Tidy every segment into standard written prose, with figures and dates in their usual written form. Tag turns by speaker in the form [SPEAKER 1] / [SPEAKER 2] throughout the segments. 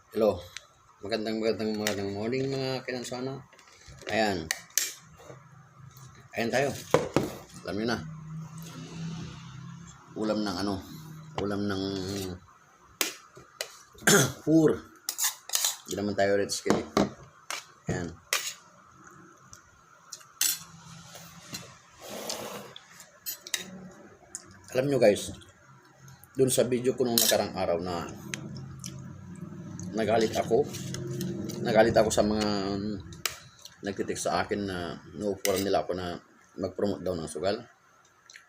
[SPEAKER 1] Hello. Magandang morning mga kinansana. Ayan. Ayan tayo. Alam nyo na. Ulam ng Ulam ng pur. Hindi naman tayo red skin eh. Ayan. Alam nyo guys, dun sa video ko nung nakarang araw na nagalit ako sa mga nagtitext sa akin na no-offer nila ako na mag-promote daw ng sugal.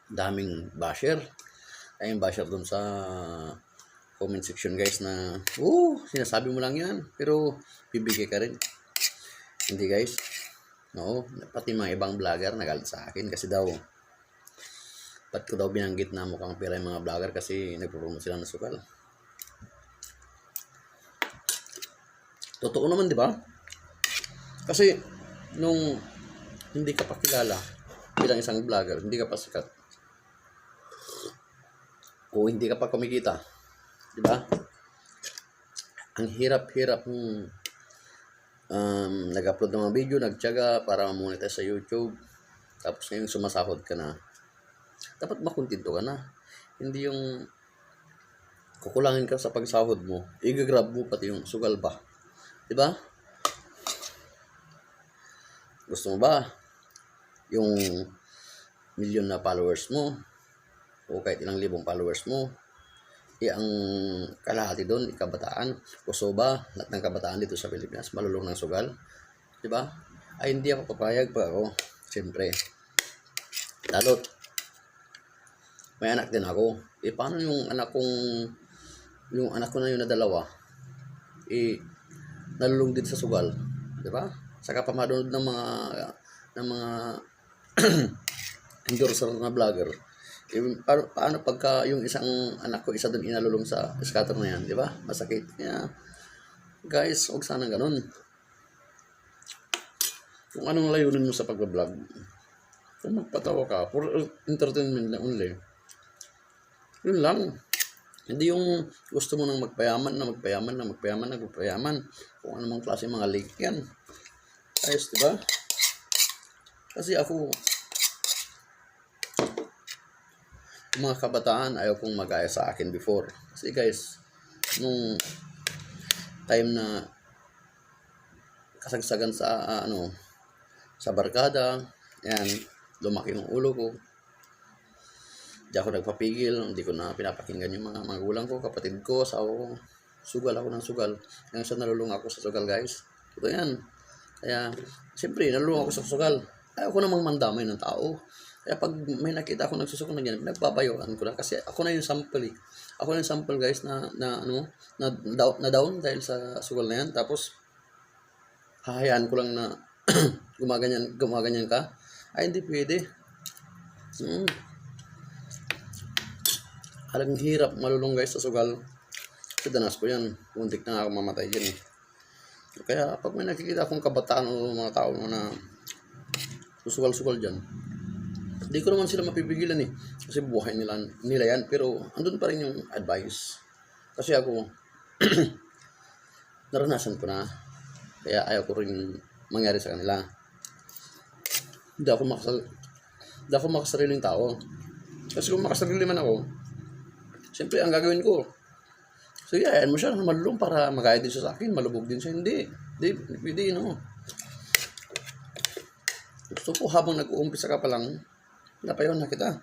[SPEAKER 1] Daming basher. Ayun basher dun sa comment section guys na sinasabi mo lang yan pero bibigay ka rin. Hindi guys. No, pati mga ibang vlogger nagalit sa akin kasi daw ba't ko daw binanggit na mukhang pera yung mga vlogger kasi nagpo-promote sila ng sugal. Totoo naman, di ba? Kasi nung hindi ka pa kilala bilang isang vlogger, hindi ka pa sikat, o hindi ka pa kumikita, di ba? Ang hirap-hirap nag-upload ng mga video, nagtiyaga para monetize sa YouTube, tapos ngayon sumasahod ka na. Dapat makontento ka na. Hindi yung kukulangin ka sa pagsahod mo, i-grab mo pati yung sugal ba. Di ba? Gusto mo ba yung milyon na followers mo o kahit ilang libong followers mo, ang kalahati doon kabataan? Gusto ba lahat ng kabataan dito sa Pilipinas malulong ng sugal? Di ba? Ay hindi ako papayag pa ako. Siyempre. Lalo't may anak din ako. Paano yung anak ko na yun na dalawa nalulong din sa sugal, di ba? Saka pa manood ng mga endorser na vlogger. Paano pagka yung isang anak ko isa doon inalulong sa scatter na yan, di ba? Masakit. Yeah. Guys, huwag sana ganun. Kung anong layunin mo sa pag-vlog, kung magpatawa ka for entertainment na only, yun lang. Hindi yung gusto mo nang magpayaman. Kung anumang klase mga link yan. Ayos, diba? Kasi ako, mga kabataan, ayaw kong mag-aya sa akin before. Kasi guys, nung time na kasagsagan sa barkada, yan, lumaki yung ulo ko. Hindi ako nagpapigil, hindi ko na pinapakinggan yung mga magulang ko, kapatid ko, asawa ko. Sugal ako ng sugal. Hanggang sa nalulung ako sa sugal, guys. Ito yan. Kaya, siyempre, nalulung ako sa sugal. Ayaw ko namang mandamay ng tao. Kaya pag may nakita ako nagsusukol na ganyan, nagpapayoan ko na. Kasi ako na yung sample eh. Ako na yung sample, guys, na down dahil sa sugal na yan. Tapos, hahayaan ko lang na gumaganyan ka. Ay, hindi pwede. Alang hirap malulong guys sa sugal. Kasi danas ko yan. Muntik na ako mamatay dyan eh. Kaya pag may nakikita akong kabataan o mga tao na susugal-sugal dyan, hindi ko naman sila mapipigilan eh. Kasi buhay nila yan. Pero andun pa rin yung advice. Kasi ako, naranasan ko na. Kaya ayaw ko rin mangyari sa kanila. Hindi ako makasariling tao. Kasi kung makasarili man ako, siyempre, ang gagawin ko, sige, ayan mo siya na malulong para magaya din siya sa akin, malubog din siya. Hindi, pwede, no. Gusto ko habang nag-uumpisa ka pa lang, napayaw na kita.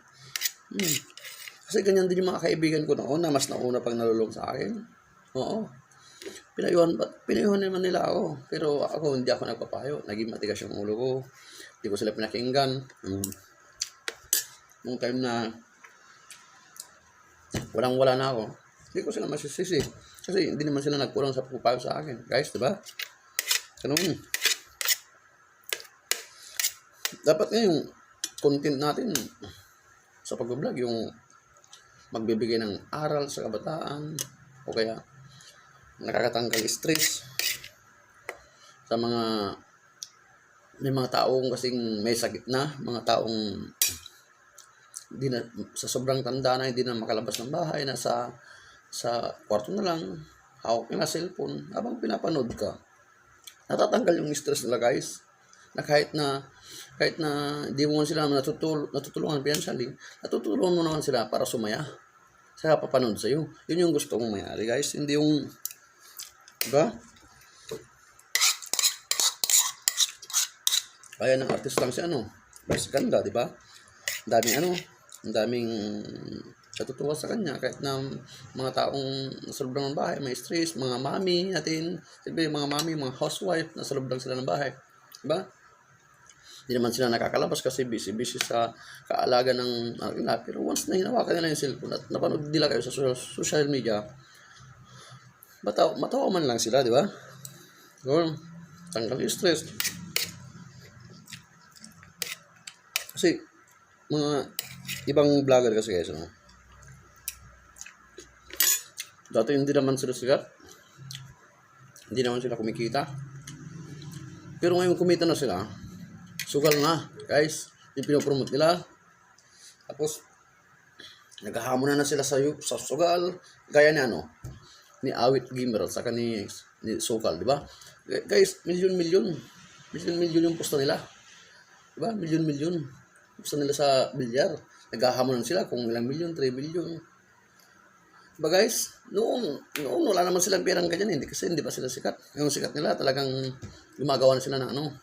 [SPEAKER 1] Kasi ganyan din yung mga kaibigan ko noon na mas nauna pang nalulong sa akin. Oo. Pinayuhan naman nila ako. Pero ako, hindi ako nagpapayo. Naging matigas yung ulo ko. Hindi ko sila pinakinggan. Nung time na walang-wala na ako, hindi ko sila masisisi. Kasi hindi naman sila nagkulang sa pagpapayo sa akin. Guys, diba? Ganun. Dapat nga yung content natin sa pag-vlog, yung magbibigay ng aral sa kabataan, o kaya nakakatanggal stress sa may mga taong kasing may sakit na, mga taong hindi na, sa sobrang tanda na hindi na makalabas ng bahay, nasa kwarto na lang, hawak nila cellphone habang pinapanood ka. Natatanggal yung stress nila guys. Na kahit na di mo sila natutulungan financially, natutulungan mo naman sila para sumaya sa papanood sa iyo. Yun yung gusto kong mayari guys, hindi yung, diba? Kaya ng artist lang si mas ganda, diba? Ang daming natutuwa sa kanya kahit na mga taong nasa loob ng bahay, may stress, mga mami natin, siyempre mga mami, mga housewife, nasa loob lang sila ng bahay, diba? Hindi naman sila nakakalabas kasi busy sa kaalaga ng anak nila. Pero once na hinawakan nila yung cellphone at napanood nila kayo sa social media, matawa man lang sila, di ba? So, tanggal yung stress. Kasi, mga ibang vlogger kasi guys, dati hindi naman sila sikat. Hindi naman sila kumikita. Pero ngayon kumita na sila. Sugal na, guys. Yung pinopromote nila. Tapos, naghahamon na sila sa sugal. Gaya ni ni Awit Gamer at saka ni Sugal, di ba? Guys, milyon-milyon yung posta nila. Di ba? Milyon-milyon. Posta nila sa bilyar. Naghahamon sila kung ilang milyon, 3 milyon. Diba guys? Noong wala naman silang perang ganyan. Kasi hindi pa sila sikat. Yung sikat nila talagang gumagawa na sila ng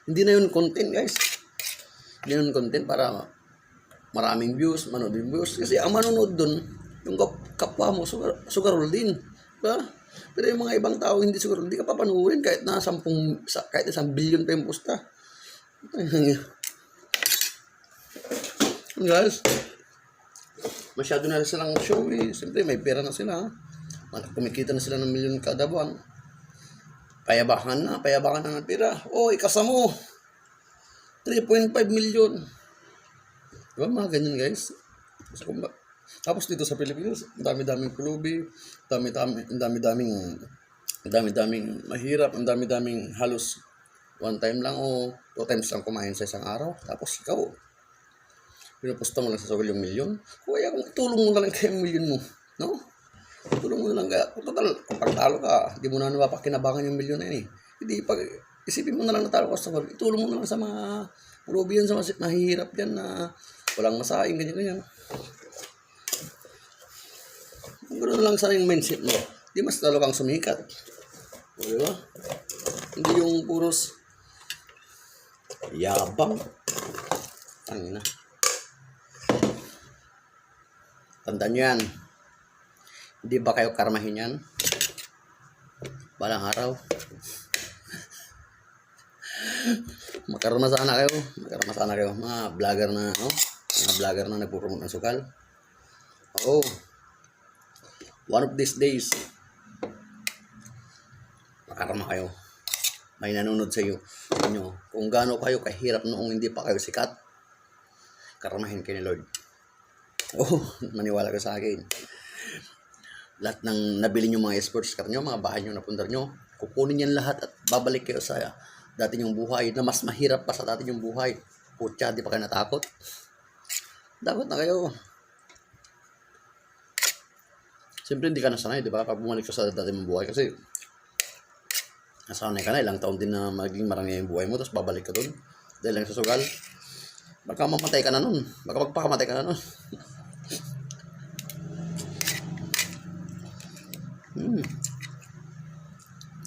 [SPEAKER 1] Hindi na yun content guys. Hindi na yun content para maraming views, manood yung views. Kasi ang manonood dun, yung kapwa mo, sugarol din. Diba? Pero yung mga ibang tao hindi sugarol, hindi ka papanuhin kahit na 1 billion pa yung posta. Guys, masyado na silang show eh. Siyempre may pera na sila. Kumikita na sila ng milyon kada buwan. Payabakan na ng pera. Oy, kasamo. 3.5 million. Diba mga ganyan guys? Tapos dito sa Pilipinas, dami-daming kulubi, dami-daming mahirap, ang dami-daming halos 1 time lang o 2 times lang kumain sa isang araw. Tapos ikaw, pinuposta mo lang sa social yung milyon. Kaya kung tulong mo na lang kayo yung milyon mo, no? Tulong mo na lang kaya. Total, kung pagtalo ka, hindi mo na napakinabangan yung milyon na yun eh. Hindi, isipin mo na lang natalo ka sa work. Itulong mo na lang sa mga kulubi yan, sa mahihirap yan na walang masaing, ganyan-ganyan. Ganoon lang sana yung mindset mo. Di mas lalo kang sumikat. O, diba? Hindi yung puros yabang. Tangina. Tandaan nyo yan. Hindi ba kayo karmahin yan? Balang araw. Makarma sana kayo. Mga vlogger na, nagpo-promote ng sukal. Oo. One of these days, makarma kayo. May nanonood sa iyo. Kung gaano kayo kahirap noong hindi pa kayo sikat, karmahin kayo ni Lord. Oh, maniwala ka sa akin. Lahat ng nabili nyo mga sports car nyo, mga bahay nyo napundar nyo, kukunin yan lahat at babalik kayo sa dati nyong buhay na mas mahirap pa sa dati nyong buhay. Putya, di pa kayo natakot? Dapat na kayo. Siyempre hindi ka nasanay, di ba? Pag bumalik ka sa dati mong buhay kasi nasanay ka na, ilang taon din na maging marami yung buhay mo, tapos babalik ka dun dahil lang sa sugal. Baka mamatay ka na nun. Baka magpakamatay ka na nun.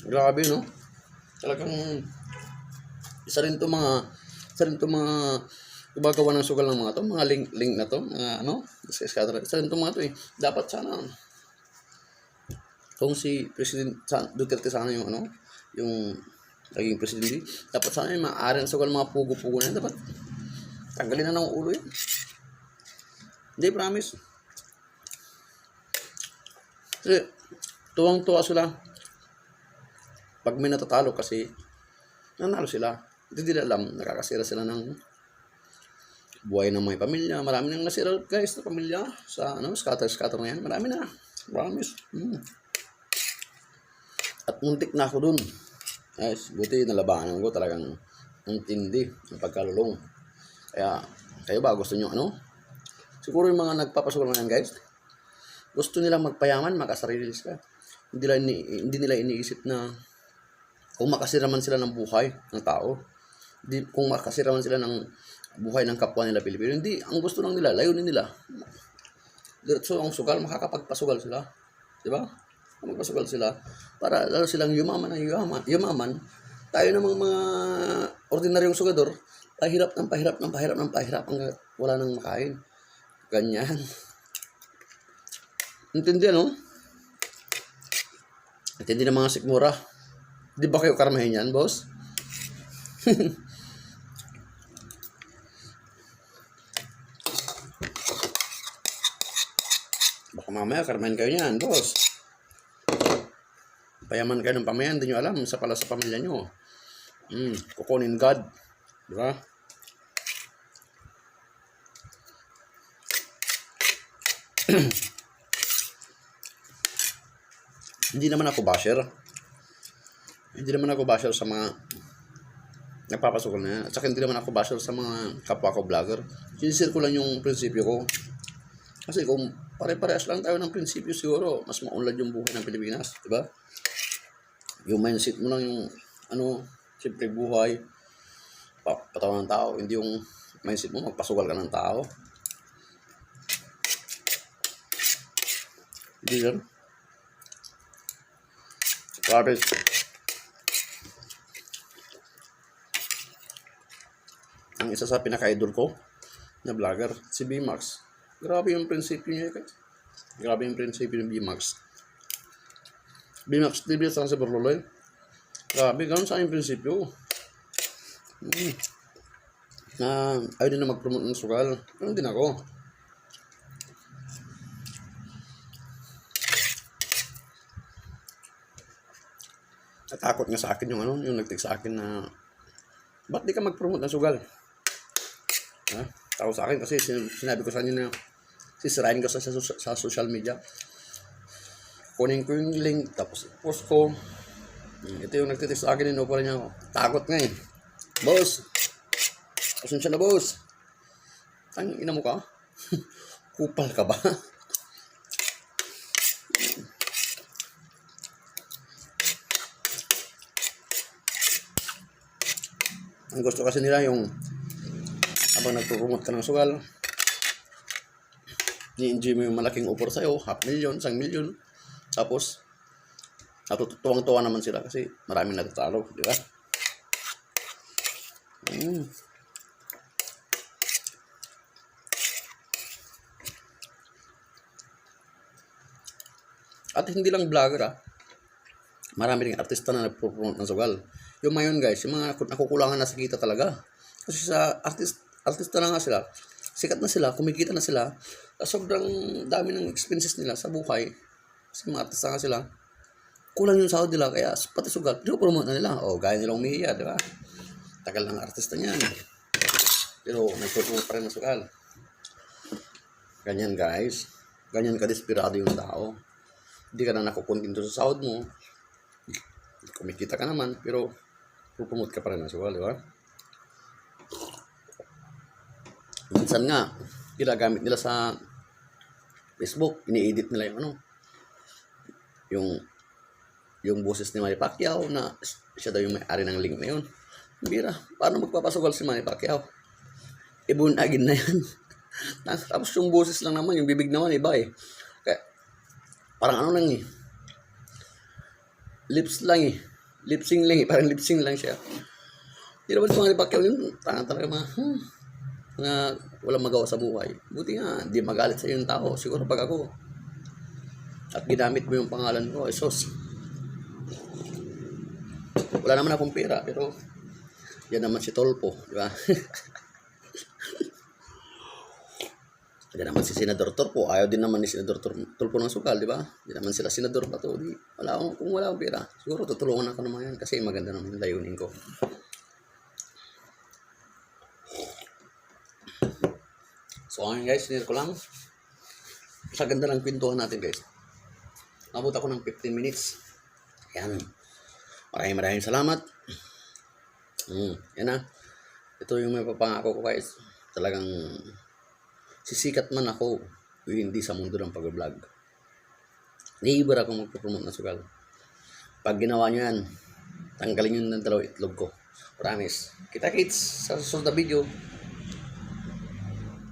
[SPEAKER 1] Grabe, no? Talagang isa rin to mga gumagawa ng sugal ng mga to, mga link na to, mga isa rin to mga to eh. Dapat sana kung si President Duterte sana yung naging presidente, dapat sana yung maaari ng sugal mga pugo-pugo na yan, dapat tanggalin na ng ulo yan. Hindi, promise. Kasi tuwang-tuwa sila pag may natatalo kasi nanalo sila. Hindi nila alam, nakakasira sila ng buhay ng mga pamilya. Marami nang nasira guys na pamilya sa scatter na yan. Marami na. Promise. At muntik na ako dun. Guys, buti nalabanan ko talagang ang tindi ng pagkalulong. Kaya kayo ba gusto nyo siguro yung mga nagpapasugal na yan guys, gusto nilang magpayaman, makasarili sila. Hindi nila iniisip na kung makasira man sila ng buhay ng tao, kung makasira man sila ng buhay ng kapwa nila Pilipino, hindi, ang gusto lang nila, layunin nila. Diretso ang sugal, makakapagpasugal sila. Di ba? Magpasugal sila para lalo silang yumaman ng yumaman. Tayo namang mga ordinaryong sugador, pahirap hanggang wala nang makain. Ganyan. Intindi, no? Intindi ng mga sikmura. Di ba kayo karmahin yan, boss? Baka mamaya karmahin kayo niyan, boss. Payaman kayo ng pamayan, hindi nyo alam sa pala sa pamilya nyo. Kukunin God. Di ba? Hindi naman ako basher. Hindi naman ako basher sa mga nagpapasukan na yan. At saka hindi naman ako basher sa mga kapwa ko vlogger. Sinisir ko lang yung prinsipyo ko. Kasi kung pare-parehas lang tayo ng prinsipyo, siguro mas maunlad yung buhay ng Pilipinas. Di ba? Yung mindset mo lang yung simple buhay, patawan ng tao, hindi yung mindset mo magpasugal ka ng tao. Hindi yan. Grabe. Ang isa sa pinaka-idol ko na vlogger, si B-Max. Grabe yung prinsipyo niya. Grabe yung prinsipyo ng B-Max. B-Max TV sa Berloloy. Grabe, ganun sa aking prinsipyo. Ayaw din na mag-promote ng sugal. Ganun din ako. Natakot nga sa akin yung nag-text sa akin na ba't di ka mag-promote ng sugal? Tao sa akin kasi sinabi ko sa kanya na sisirain ko sa social media. Kunin ko yung link, tapos post ko. Ito yung nagtitext sa akin, pa rin niya ako. Takot nga eh. Boss! Pasensya na, boss. Ang ina mo ka? Kupal ka ba? Ang gusto kasi nila yung habang nagpupumot ka ng sugal, ni-enjoy mo yung malaking offer sa'yo, 500,000, 1,000,000. Tapos, natutuwang-tuwa naman sila kasi maraming natatalo, di ba? At hindi lang vlogger marami ring artista na nagpo-promote ng sugal. Yung mayon guys, yung mga nakukulangan na sa kita talaga. Kasi sa artista na nga sila, sikat na sila, kumikita na sila, sobrang dami ng expenses nila sa buhay. Kasi mga artista nga sila, kulang yung sahod nila, kaya pati sugal, promote na nila. Gaya nilang umihiya, di ba? Tagal ng artista niyan. Pero nagpo-promote pa rin ng sugal. Ganyan guys. Ganyan ka-desperado yung tao. Hindi ka na nakukontinto sa sahod mo. Kumikita ka naman, pero pupromote ka pa rin ng sugal, di ba? Minsan nga, ginagamit nila sa Facebook, ini-edit nila yung boses ni Manny Pacquiao na siya daw yung may-ari ng link na yun. Bira, paano magpapasugal si Manny Pacquiao? Ibunagin na yan. Tapos yung boses lang naman, yung bibig naman iba eh. Kaya, parang lang eh. Lips lang eh. Lip-sync lang eh. Parang lip-sync lang siya. Hindi naman si Manny Pacquiao yun. Talaga mga walang magawa sa buhay. Buti nga, di magalit sa yung tao. Siguro pag ako. At ginamit mo yung pangalan ko, sos. Wala naman akong pera, pero yan naman si Tolpo, di ba? Yan naman si Senador Torpo. Ayaw din naman ni Senador Tolpo ng sugal, di ba? Di naman sila Senador pa to. Kung wala akong pera, siguro tutulungan ako naman yan kasi maganda naman yung layunin ko. So ngayon guys, sinir ko lang. Sa ganda ng kwentuhan natin guys. Nabot ako ng 15 minutes. Yan. Maraming salamat. Yan na. Ito yung may papangako ko guys. Talagang sisikat man ako, hindi sa mundo ng pag-vlog. Never ako magpo-promote ng sugal. Pag ginawa nyo yan, tanggalin nyo ng 2 itlog ko. Promise. Kita-kits sa susunod na video.